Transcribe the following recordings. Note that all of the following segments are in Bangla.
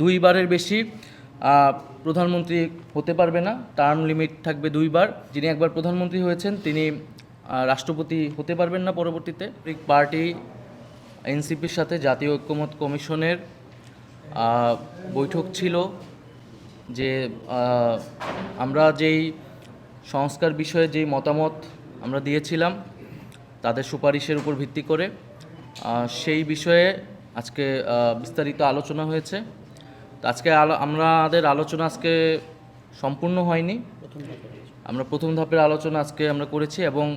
দুইবারের বেশি প্রধানমন্ত্রী হতে পারবে না। টার্ম লিমিট থাকবে 2বার। যিনি একবার প্রধানমন্ত্রী হয়েছেন তিনি রাষ্ট্রপতি হতে পারবেন না পরবর্তীতে। পার্টি এনসিপির সাথে জাতীয় ঐক্যমত্য কমিশনের বৈঠক ছিল, যে আমরা যেই সংস্কার বিষয়ে যেই মতামত আমরা দিয়েছিলাম তাদের সুপারিশের উপর ভিত্তি করে সেই বিষয়ে আজকে বিস্তারিত আলোচনা হয়েছে। তো আজকে আমাদের আলোচনা আজকে সম্পূর্ণ হয়নি। আমরা প্রথম ধাপের আলোচনা আজকে আমরা করেছি এবং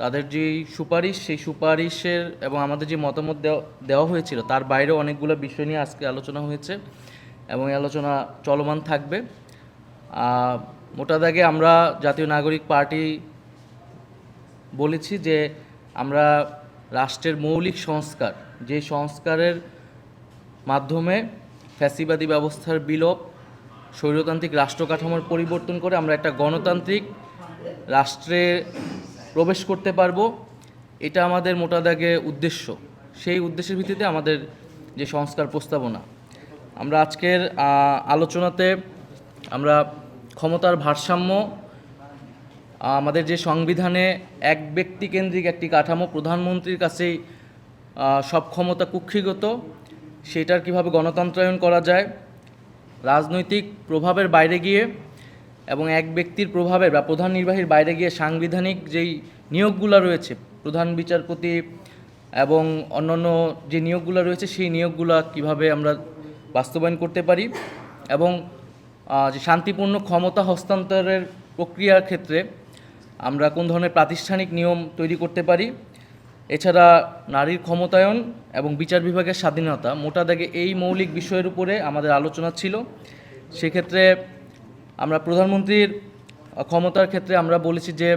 তাদের যে সুপারিশ সেই সুপারিশের এবং আমাদের যে মতামত দেওয়া হয়েছিল তার বাইরেও অনেকগুলো বিষয় নিয়ে আজকে আলোচনা হয়েছে এবং এই আলোচনা চলমান থাকবে। মোটা দাগে আমরা জাতীয় নাগরিক পার্টি বলেছি যে আমরা রাষ্ট্রের মৌলিক সংস্কার, যে সংস্কারের মাধ্যমে ফ্যাসিবাদী ব্যবস্থার বিলোপ, স্বৈরতান্ত্রিক রাষ্ট্র কাঠামোর পরিবর্তন করে আমরা একটা গণতান্ত্রিক রাষ্ট্রে প্রবেশ করতে পারবো, এটা আমাদের মোটা দাগে উদ্দেশ্য। সেই উদ্দেশ্যের ভিত্তিতে আমাদের যে সংস্কার প্রস্তাবনা, আমরা আজকের আলোচনাতে আমরা ক্ষমতার ভারসাম্য, আমাদের যে সংবিধানে এক ব্যক্তি কেন্দ্রিক একটি কাঠামো, প্রধানমন্ত্রীর কাছেই সব ক্ষমতা কুক্ষিগত, সেটার কিভাবে গণতন্ত্রায়ন করা যায়, রাজনৈতিক প্রভাবের বাইরে গিয়ে এবং এক ব্যক্তির প্রভাবের বা প্রধান নির্বাহীর বাইরে গিয়ে সাংবিধানিক যেই নিয়োগগুলো রয়েছে, প্রধান বিচারপতি এবং অন্যান্য যে নিয়োগগুলো রয়েছে সেই নিয়োগগুলো কিভাবে আমরা বাস্তবায়ন করতে পারি এবং যে শান্তিপূর্ণ ক্ষমতা হস্তান্তরের প্রক্রিয়ার ক্ষেত্রে আমরা কোন ধরনের প্রাতিষ্ঠানিক নিয়ম তৈরি করতে পারি, এছাড়া নারীর ক্ষমতায়ন এবং বিচার বিভাগের স্বাধীনতা, মোটা দাগে এই মৌলিক বিষয়ের উপরে আমাদের আলোচনা ছিল। সেক্ষেত্রে আমরা প্রধানমন্ত্রীর ক্ষমতার ক্ষেত্রে আমরা বলেছি যে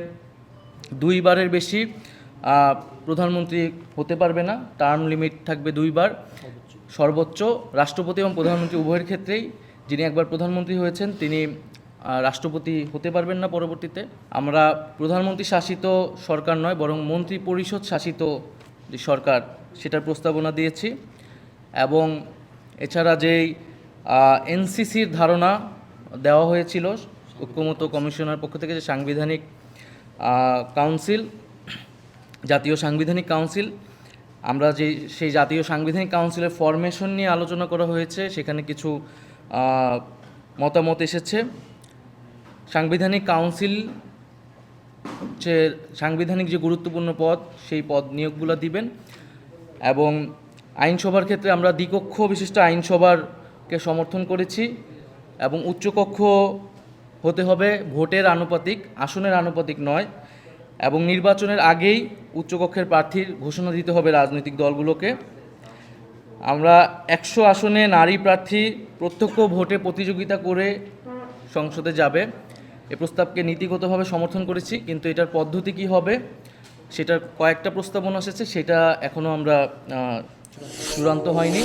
2বারের বেশি প্রধানমন্ত্রী হতে পারবে না। টার্ম লিমিট থাকবে 2বার সর্বোচ্চ। রাষ্ট্রপতি এবং প্রধানমন্ত্রী উভয়ের ক্ষেত্রেই যিনি একবার প্রধানমন্ত্রী হয়েছেন তিনি রাষ্ট্রপতি হতে পারবেন না পরবর্তীতে। আমরা প্রধানমন্ত্রী শাসিত সরকার নয়, বরং মন্ত্রী পরিষদ শাসিত যে সরকার সেটার প্রস্তাবনা দিয়েছি। এবং এছাড়া যেই এনসিসির ধারণা দেওয়া হয়েছিল ঐক্যমত্য কমিশনের পক্ষ থেকে, যে সাংবিধানিক কাউন্সিল, জাতীয় সাংবিধানিক কাউন্সিল, আমরা সেই জাতীয় সাংবিধানিক কাউন্সিলের ফরমেশন নিয়ে আলোচনা করা হয়েছে। সেখানে কিছু মতামত এসেছে। সাংবিধানিক কাউন্সিল হচ্ছে সাংবিধানিক যে গুরুত্বপূর্ণ পদ, সেই পদ নিয়োগগুলো দিবেন। এবং আইনসভার ক্ষেত্রে আমরা দ্বিকক্ষ বিশিষ্ট আইনসভাকে সমর্থন করেছি এবং উচ্চকক্ষ হতে হবে ভোটের আনুপাতিক, আসনের আনুপাতিক নয়। এবং নির্বাচনের আগেই উচ্চকক্ষের প্রার্থীর ঘোষণা দিতে হবে রাজনৈতিক দলগুলোকে। আমরা 100 আসনে নারী প্রার্থী প্রত্যক্ষ ভোটে প্রতিযোগিতা করে সংসদে যাবে, এ প্রস্তাবকে নীতিগতভাবে সমর্থন করেছি, কিন্তু এটার পদ্ধতি কী হবে সেটার কয়েকটা প্রস্তাবনা এসেছে, সেটা এখনও আমরা চূড়ান্ত হয়নি।